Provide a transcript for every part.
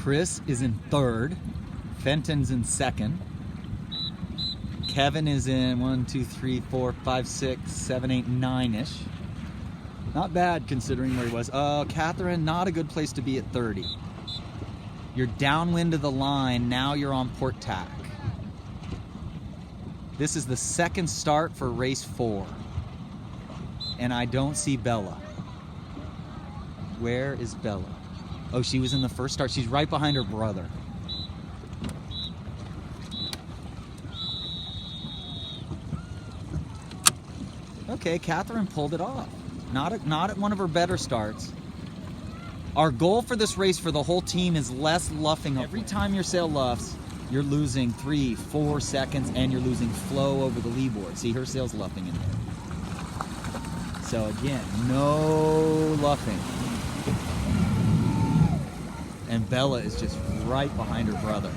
Chris is in third. Fenton's in second. Kevin is in 1, 2, 3, 4, 5, 6, 7, 8, 9-ish. Not bad considering where he was. Catherine, not a good place to be at 30. You're downwind of the line, now you're on port tack. This is the second start for race 4. And I don't see Bella. Where is Bella? Oh, she was in the first start. She's right behind her brother. Okay, Catherine pulled it off. Not at one of her better starts. Our goal for this race for the whole team is less luffing. Every time your sail luffs, you're losing 3, 4 seconds, and you're losing flow over the leeboard. See, her sail's luffing in there. So again, no luffing. And Bella is just right behind her brother,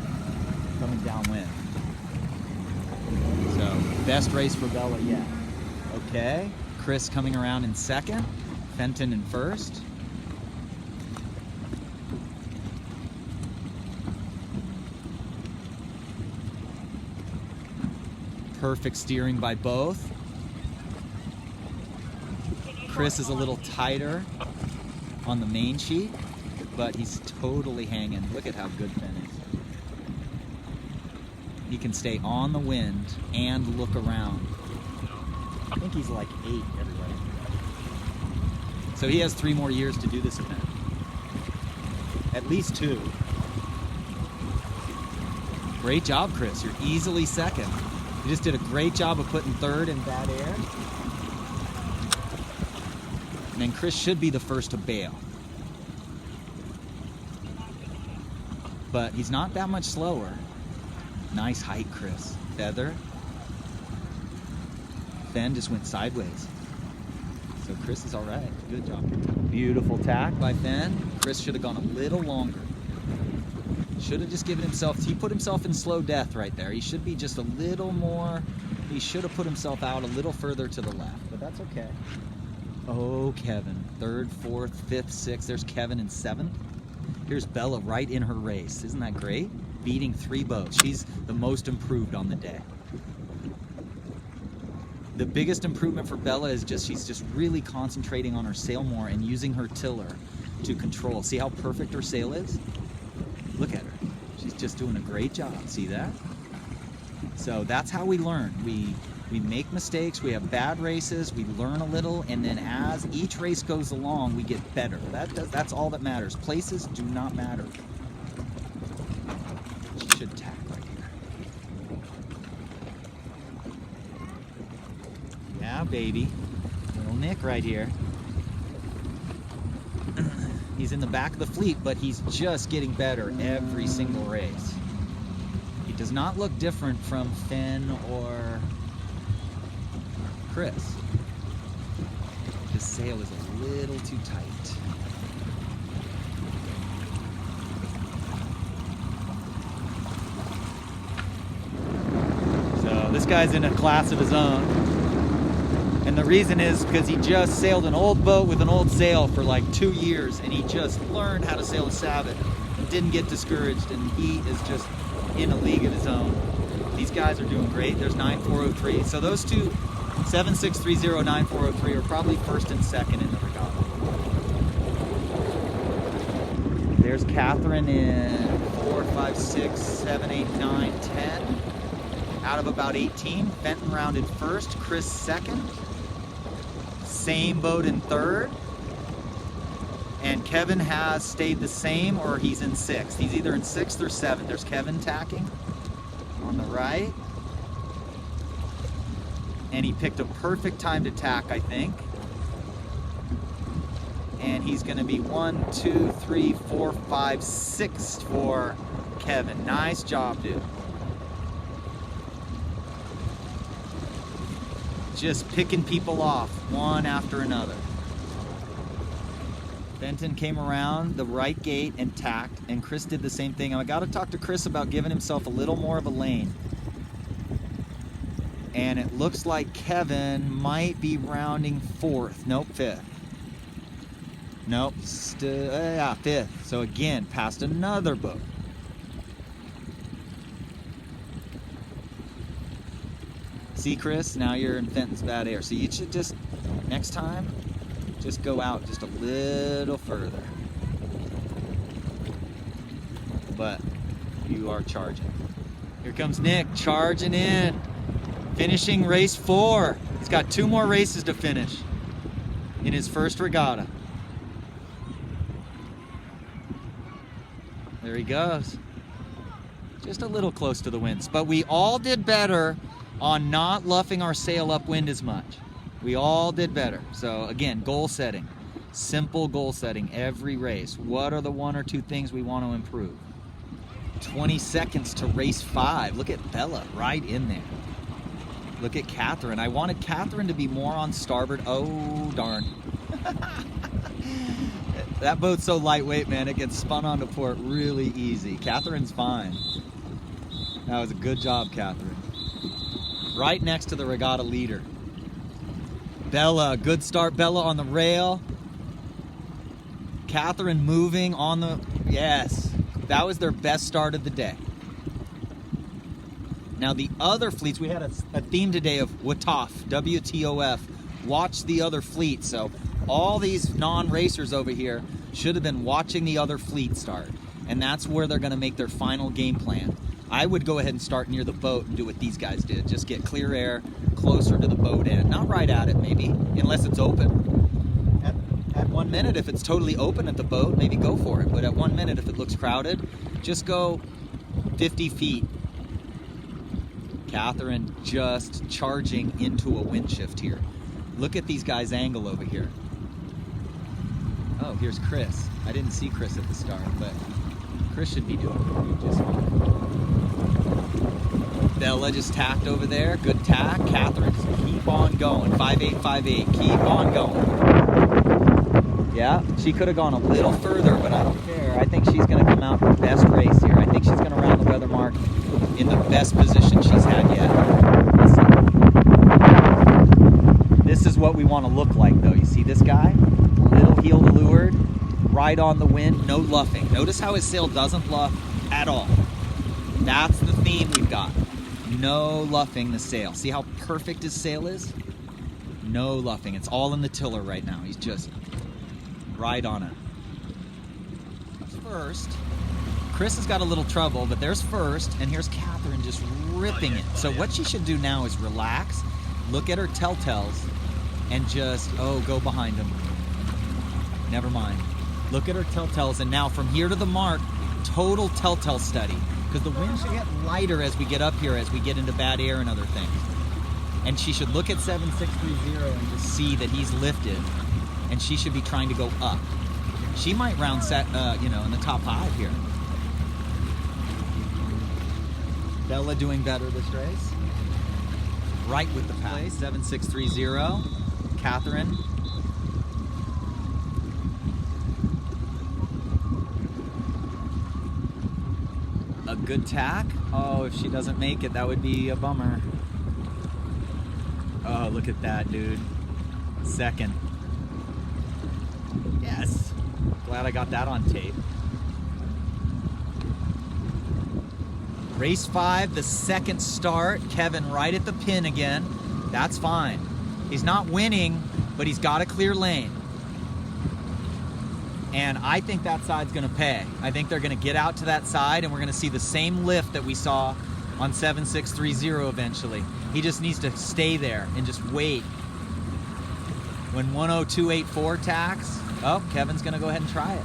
coming downwind. So, best race for Bella yet. Okay, Chris coming around in second, Fenton in first. Perfect steering by both. Chris is a little tighter on the main sheet, but he's totally hanging. Look at how good Fenn is. He can stay on the wind and look around. I think he's like 8, everybody. So he has 3 more years to do this event. At least 2. Great job, Chris. You're easily second. You just did a great job of putting third in bad air. And then Chris should be the first to bail. But he's not that much slower. Nice height, Chris. Feather. Fenn just went sideways. So Chris is all right. Good job. Beautiful tack by Fenn. Chris should have gone a little longer. Should have just given himself, he put himself in slow death right there. He should be just a little more, he should have put himself out a little further to the left, but that's okay. Oh, Kevin. 3rd, 4th, 5th, 6th. There's Kevin in 7th. Here's Bella right in her race. Isn't that great? Beating 3 boats. She's the most improved on the day. The biggest improvement for Bella is she's just really concentrating on her sail more and using her tiller to control. See how perfect her sail is? Look at her. She's just doing a great job. See that? So that's how we learn. We make mistakes, we have bad races, we learn a little, and then as each race goes along, we get better. That's all that matters. Places do not matter. She should tack right here. Yeah, baby. Little Nick right here. He's in the back of the fleet, but he's just getting better every single race. He does not look different from Fenn or Chris. His sail is a little too tight. So this guy's in a class of his own. And the reason is because he just sailed an old boat with an old sail for like 2 years, and he just learned how to sail a Sabot and didn't get discouraged, and he is just in a league of his own. These guys are doing great. There's 9403. So those two, 7630, 9403, are probably first and second in the regatta. There's Catherine in 4, 5, 6, 7, 8, 9, 10. Out of about 18. Fenton rounded first, Chris second. Same boat in third. And Kevin has stayed the same, or he's in 6th. He's either in 6th or 7th. There's Kevin tacking on the right. And he picked a perfect time to tack, I think. And he's going to be 1, 2, 3, 4, 5, 6 for Kevin. Nice job, dude. Just picking people off one after another. Fenton came around the right gate and tacked, and Chris did the same thing. I got to talk to Chris about giving himself a little more of a lane. And it looks like Kevin might be rounding 4th. Nope, 5th. Nope, yeah, 5th. So again, past another boat. See, Chris, now you're in Fenton's bad air. So you should just, next time, just go out just a little further. But you are charging. Here comes Nick, charging in. Finishing race 4. He's got 2 more races to finish in his first regatta. There he goes. Just a little close to the winds. But we all did better on not luffing our sail upwind as much. We all did better. So again, goal setting. Simple goal setting every race. What are the 1 or 2 things we want to improve? 20 seconds to race 5. Look at Bella right in there. Look at Catherine. I wanted Catherine to be more on starboard. Oh, darn. That boat's so lightweight, man. It gets spun onto port really easy. Catherine's fine. That was a good job, Catherine. Right next to the regatta leader. Bella, good start. Bella on the rail. Catherine moving on the... Yes. That was their best start of the day. Now the other fleets, we had a theme today of WTOF, W-T-O-F. Watch the other fleet. So all these non-racers over here should have been watching the other fleet start. And that's where they're going to make their final game plan. I would go ahead and start near the boat and do what these guys did. Just get clear air closer to the boat end. Not right at it, maybe, unless it's open. At 1 minute, if it's totally open at the boat, maybe go for it. But at 1 minute, if it looks crowded, just go 50 feet. Catherine just charging into a wind shift here. Look at these guys' angle over here. Oh, here's Chris. I didn't see Chris at the start, but Chris should be doing just fine. Bella just tacked over there. Good tack. Catherine, just keep on going. 5858. Keep on going. Yeah, she could have gone a little further, but I don't care. I think she's going to come out with best race here. I think she's going to round the weather mark in the best position she's had yet. This is what we want to look like, though. You see this guy? Little heel to leeward, right on the wind, no luffing. Notice how his sail doesn't luff at all. That's the theme we've got. No luffing the sail. See how perfect his sail is? No luffing. It's all in the tiller right now. He's just right on it. First, Chris has got a little trouble, but there's first, and here's Catherine just ripping it. So what she should do now is relax, look at her telltales, and just, oh, go behind him. Never mind. Look at her telltales, and now from here to the mark, total telltale study. Because the wind should get lighter as we get up here, as we get into bad air and other things. And she should look at 7630 and just see that he's lifted, and she should be trying to go up. She might round set, in the top 5 here. Bella doing better this race. Right with the pace. 7630. Catherine. A good tack. Oh, if she doesn't make it, that would be a bummer. Oh, look at that, dude. Second. Yes. Glad I got that on tape. Race 5, the second start. Kevin right at the pin again. That's fine. He's not winning, but he's got a clear lane. And I think that side's going to pay. I think they're going to get out to that side, and we're going to see the same lift that we saw on 7630 eventually. He just needs to stay there and just wait. When 10284 tacks, oh, Kevin's going to go ahead and try it.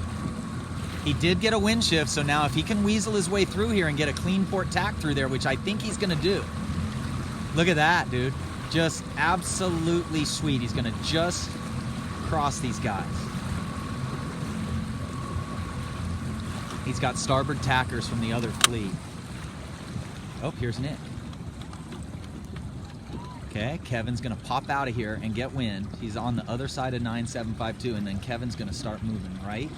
He did get a wind shift, so now if he can weasel his way through here and get a clean port tack through there, which I think he's going to do. Look at that, dude. Just absolutely sweet. He's going to just cross these guys. He's got starboard tackers from the other fleet. Oh, here's Nick. Okay, Kevin's going to pop out of here and get wind. He's on the other side of 9752, and then Kevin's going to start moving right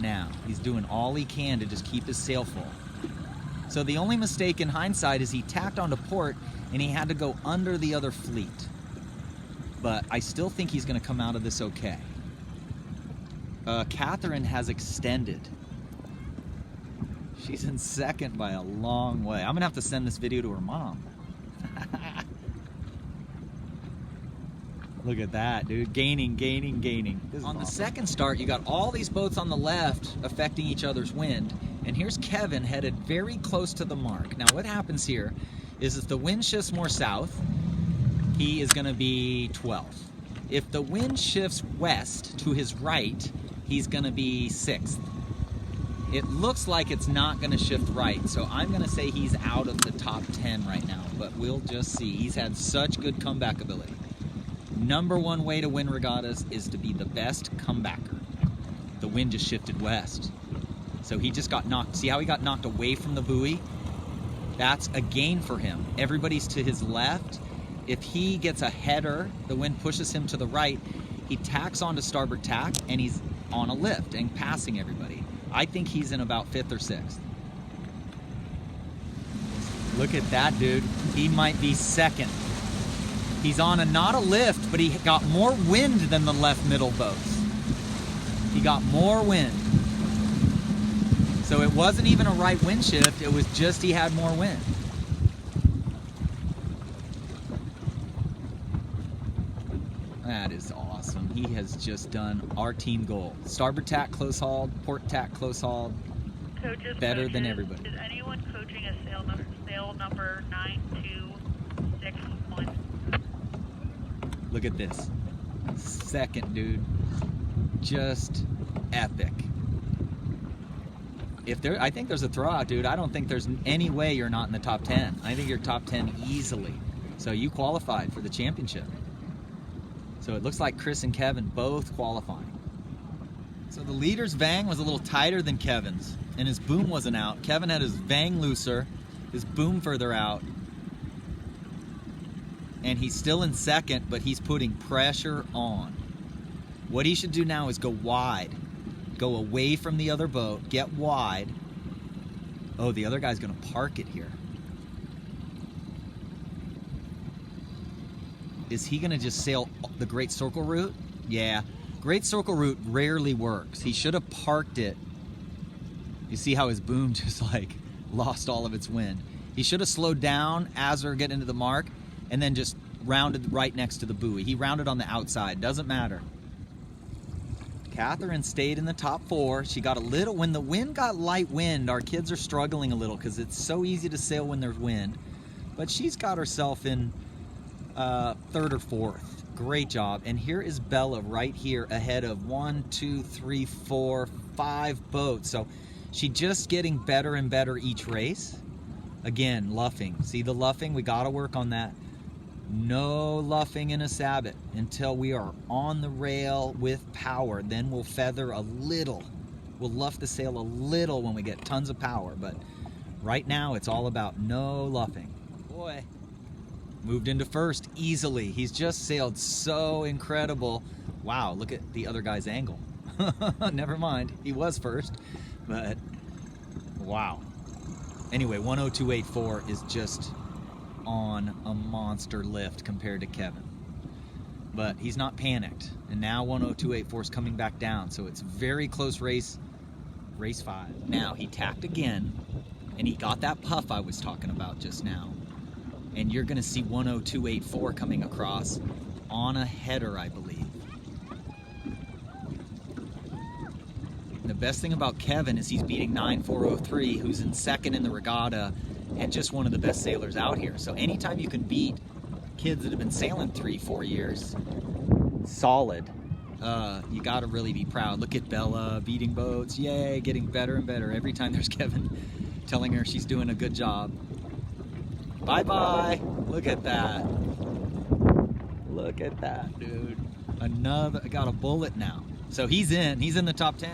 now. He's doing all he can to just keep his sail full. So the only mistake in hindsight is he tacked onto port, and he had to go under the other fleet. But I still think he's going to come out of this okay. Catherine has extended. She's in second by a long way. I'm gonna have to send this video to her mom. Look at that, dude. Gaining. On the second start, you got all these boats on the left affecting each other's wind. And here's Kevin headed very close to the mark. Now what happens here is if the wind shifts more south, he is gonna be 12th. If the wind shifts west to his right, he's gonna be 6th. It looks like it's not gonna shift right, so I'm gonna say he's out of the top 10 right now, but we'll just see. He's had such good comeback ability. Number one way to win regattas is to be the best comebacker. The wind just shifted west. So he just got knocked. See how he got knocked away from the buoy? That's a gain for him. Everybody's to his left. If he gets a header, the wind pushes him to the right, he tacks onto starboard tack and he's on a lift and passing everybody. I think he's in about 5th or 6th. Look at that, dude. He might be 2nd. He's on not a lift, but he got more wind than the left middle boats. He got more wind. So it wasn't even a right wind shift, it was just he had more wind. That is awesome. He has just done our team goal. Starboard tack close hauled, port tack close hauled. Better than everybody. Is anyone coaching a sail number 9261? Look at this. 2nd, dude. Just epic. I think there's a throwout, dude. I don't think there's any way you're not in the top 10. I think you're top 10 easily. So you qualified for the championship. So it looks like Chris and Kevin both qualifying. So the leader's vang was a little tighter than Kevin's, and his boom wasn't out. Kevin had his vang looser, his boom further out, and he's still in 2nd, but he's putting pressure on. What he should do now is go wide. Go away from the other boat, get wide. Oh, the other guy's gonna park it here. Is he gonna just sail the Great Circle route? Yeah, Great Circle route rarely works. He should have parked it. You see how his boom just like lost all of its wind. He should have slowed down as they're getting into the mark and then just rounded right next to the buoy. He rounded on the outside, doesn't matter. Catherine stayed in the top 4. She got a little, when the wind got light wind, our kids are struggling a little because it's so easy to sail when there's wind. But she's got herself in 3rd or 4th. Great job. And here is Bella right here ahead of 1, 2, 3, 4, 5 boats. So she's just getting better and better each race. Again, luffing. See the luffing? We got to work on that. No luffing in a Sabot until we are on the rail with power. Then we'll feather a little. We'll luff the sail a little when we get tons of power. But right now, it's all about no luffing. Boy. Moved into 1st easily. He's just sailed so incredible. Wow, look at the other guy's angle. Never mind, he was 1st, but wow. Anyway, 10284 is just on a monster lift compared to Kevin. But he's not panicked. And now 10284 is coming back down, so it's very close race 5. Now he tacked again, and he got that puff I was talking about just now. And you're gonna see 10284 coming across on a header, I believe. The best thing about Kevin is he's beating 9403, who's in 2nd in the regatta and just one of the best sailors out here. So anytime you can beat kids that have been sailing 3-4 years solid, you gotta really be proud. Look at Bella beating boats, yay, getting better and better. Every time there's Kevin telling her she's doing a good job. Bye-bye. Look at that. Look at that, dude. Another, got a bullet now. So he's in the top 10.